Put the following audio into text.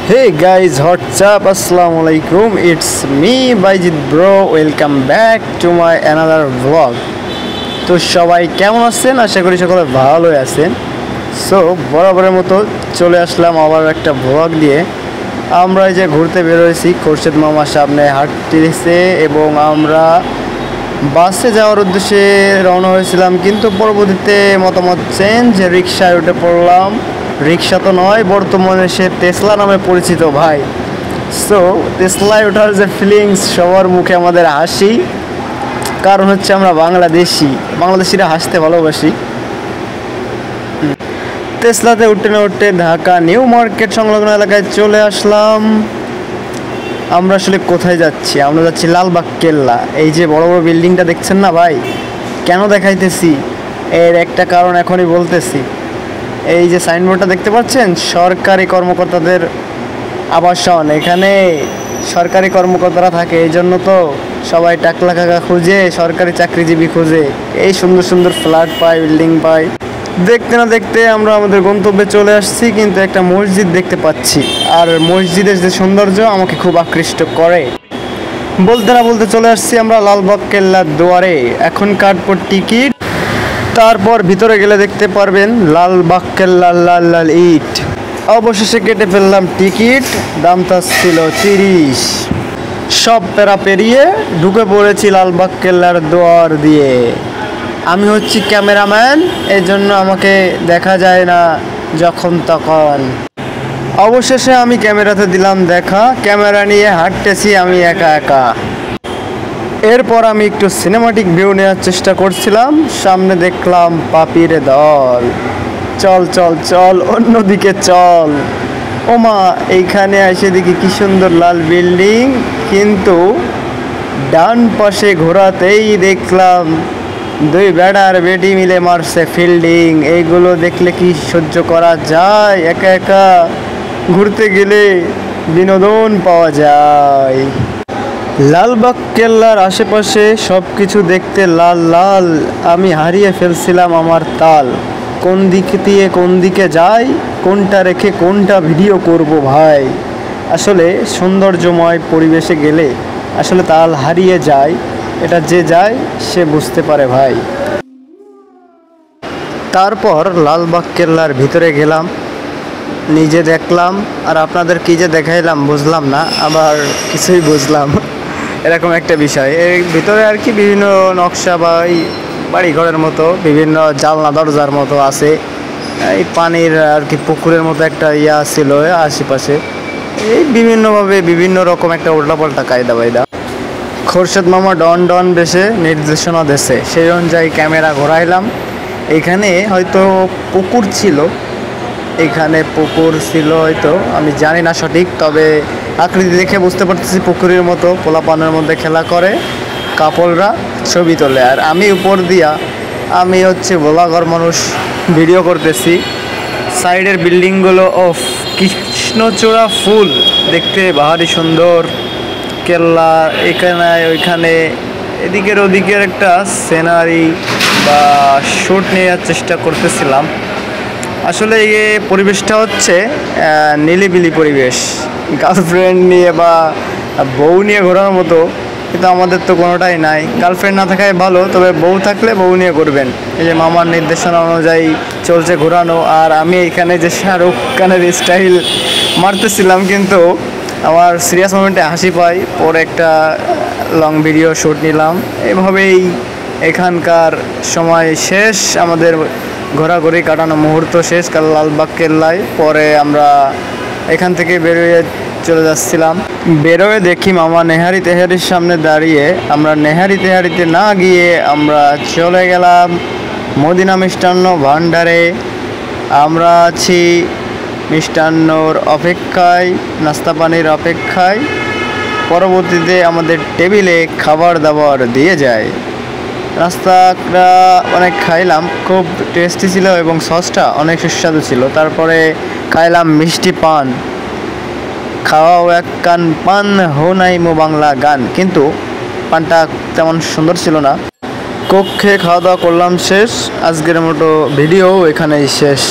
Hey guys, what's up? Assalamu alaikum. It's me Baijid bro. Welcome back to my another vlog. তো সবাই কেমন আছেন? আশা করি সকলে ভালোই আছেন। সো বরাবরের মতো চলে আসলাম আবার একটা ভ্লগ দিয়ে। আমরা এই যে ঘুরতে বের হয়েছি, খোরশেদ মামার সামনে হাঁটতেছে এবং আমরা বাসে যাওয়ার উদ্দেশ্যে রওনা হয়েছিলাম, কিন্তু পরবর্তীতে মতামত চেঞ্জ, রিক্সায় উঠে পড়লাম। রিক্সা তো নয়, বর্তমানে সে টেসলা নামে পরিচিত ভাই। সো টেসলায় ওঠার যে ফিলিংস, সবার মুখে আমাদের হাসি, কারণ হচ্ছে আমরা বাংলাদেশিরা হাসতে ভালোবাসি। টেসলাতে উঠতে না উঠতে ঢাকা নিউ মার্কেট সংলগ্ন এলাকায় চলে আসলাম। আমরা আসলে কোথায় যাচ্ছি? আমরা যাচ্ছি লালবাগ কেল্লা। এই যে বড় বড় বিল্ডিংটা দেখছেন না ভাই, কেন দেখাইতেছি এর একটা কারণ এখনই বলতেছি। এই যে সাইনবোর্ডটা দেখতে পাচ্ছেন, সরকারি কর্মকর্তাদের আবাসন। এখানে সরকারি কর্মকর্তারা থাকে, এই জন্য তো সবাই টাকলা কাকা খুঁজে, সরকারি চাকরিজীবী খুঁজে এই সুন্দর সুন্দর ফ্ল্যাট পায়, বিল্ডিং পায়। দেখতে না দেখতে আমরা আমাদের গন্তব্যে চলে আসছি, কিন্তু একটা মসজিদ দেখতে পাচ্ছি, আর মসজিদের যে সৌন্দর্য আমাকে খুব আকৃষ্ট করে। বলতে না বলতে চলে আসছি আমরা লালবাগ কেল্লার দুয়ারে। এখন কাটবো টিকিট, তারপর ভিতরে গেলে দেখতে পারবেন লালবাগ কেল্লার লাল লাল ইট। অবশেষে কেটে ফেললাম টিকিট, দামটা ছিল 30। সব পেরা পেরিয়ে ঢুকে পড়েছি লালবাগ কেল্লার দুয়ার দিয়ে। আমি হচ্ছি ক্যামেরাম্যান, এই জন্য আমাকে দেখা যায় না যখন তখন। অবশেষে আমি ক্যামেরাতে দিলাম দেখা, ক্যামেরা নিয়ে হাঁটতেছি আমি একা একা। এরপর আমি একটু সিনেমাটিক ভিউ নেওয়ার চেষ্টা করছিলাম, সামনে দেখলাম পাপির দল। চল চল চল, অন্যদিকে চল। ওমা, এইখানে এসে দেখি কি সুন্দর লাল বিল্ডিং, কিন্তু ডান পাশে ঘোরাতেই দেখলাম দুই বেড়া আর বেটি মিলে মারছে ফিল্ডিং। এইগুলো দেখলে কি সহ্য করা যায়? একা একা ঘুরতে গেলে বিনোদন পাওয়া যায়। লালবাগ কেল্লার আশেপাশে সব কিছু দেখতে লাল লাল, আমি হারিয়ে ফেলছিলাম আমার তাল। কোন দিক দিয়ে কোন দিকে যাই, কোনটা রেখে কোনটা ভিডিও করব ভাই। আসলে সৌন্দর্যময় পরিবেশে গেলে আসলে তাল হারিয়ে যায়, এটা যে যায় সে বুঝতে পারে ভাই। তারপর লালবাগ কেল্লার ভিতরে গেলাম, নিজে দেখলাম, আর আপনাদের কী যে দেখাইলাম বুঝলাম না, আবার কিছুই বুঝলাম, এরকম একটা বিষয়। এর ভিতরে আর কি বিভিন্ন নকশা বা এই বাড়িঘরের মতো বিভিন্ন জানলা দরজার মতো আছে। এই পানির আর কি পুকুরের মতো একটা ইয়া ছিল আশেপাশে। এই বিভিন্নভাবে বিভিন্ন রকম একটা উল্টাপাল্টা কায়দা বাইদা। খোরশেদ মামা ডন ডন বেশে নির্দেশনা দেশে, সেই অনুযায়ী ক্যামেরা ঘোরাইলাম। এখানে হয়তো পুকুর ছিল, এখানে পুকুর ছিল হয়তো, আমি জানি না সঠিক, তবে আকৃতি দেখে বুঝতে পারতেছি পুকুরের মতো। পোলাপানের মধ্যে খেলা করে, কাপড়রা ছবি তোলে, আর আমি উপর দিয়া, আমি হচ্ছে ভোলাঘর মানুষ, ভিডিও করতেছি। সাইডের বিল্ডিংগুলো অফ কৃষ্ণচূড়া ফুল, দেখতে ভারী সুন্দর। কেল্লা এখানে ওইখানে এদিকের ওদিকের একটা সিনারি বা শ্যুট নেওয়ার চেষ্টা করতেছিলাম। আসলে এই পরিবেশটা হচ্ছে নিলিবিলি পরিবেশ, গার্লফ্রেন্ড নিয়ে বা বউ নিয়ে ঘোরার মতো, কিন্তু আমাদের তো কোনোটাই নাই। গার্লফ্রেন্ড না থাকাই ভালো, তবে বউ থাকলে বউ নিয়ে ঘুরবেন। এই যে মামার নির্দেশনা অনুযায়ী চলছে ঘোরানো, আর আমি এইখানে যে শাহরুখ খানের স্টাইল মারতেছিলাম, কিন্তু আমার সিরিয়াস মোমেন্টে হাসি পাই। পরে একটা লং ভিডিও শ্যুট নিলাম। এভাবেই এখানকার সময় শেষ, আমাদের ঘোরাঘুরি কাটানো মুহূর্ত শেষ লালবাগ কেল্লায়। পরে আমরা এখান থেকে বেরোয় চলে যাচ্ছিলাম, বেরোয় দেখি মামা নেহারি তেহারির সামনে দাঁড়িয়ে। আমরা নেহারি তেহারিতে না গিয়ে আমরা চলে গেলাম মদিনা মিষ্টান্ন ভাণ্ডারে। আমরা আছি মিষ্টান্নর অপেক্ষায়, নাস্তা পানির অপেক্ষায়। পরবর্তীতে আমাদের টেবিলে খাবার দাবার দিয়ে যায়। নাস্তাটা অনেক খাইলাম, খুব টেস্টি ছিল এবং সসটা অনেক সুস্বাদু ছিল। তারপরে খাইলাম মিষ্টি পান। খাওয়াও এক কান পান, হো নাই মো বাংলা গান, কিন্তু পানটা তেমন সুন্দর ছিল না। কক্ষে খাওয়া দাওয়া করলাম শেষ। আজকের মতো ভিডিও এখানেই শেষ।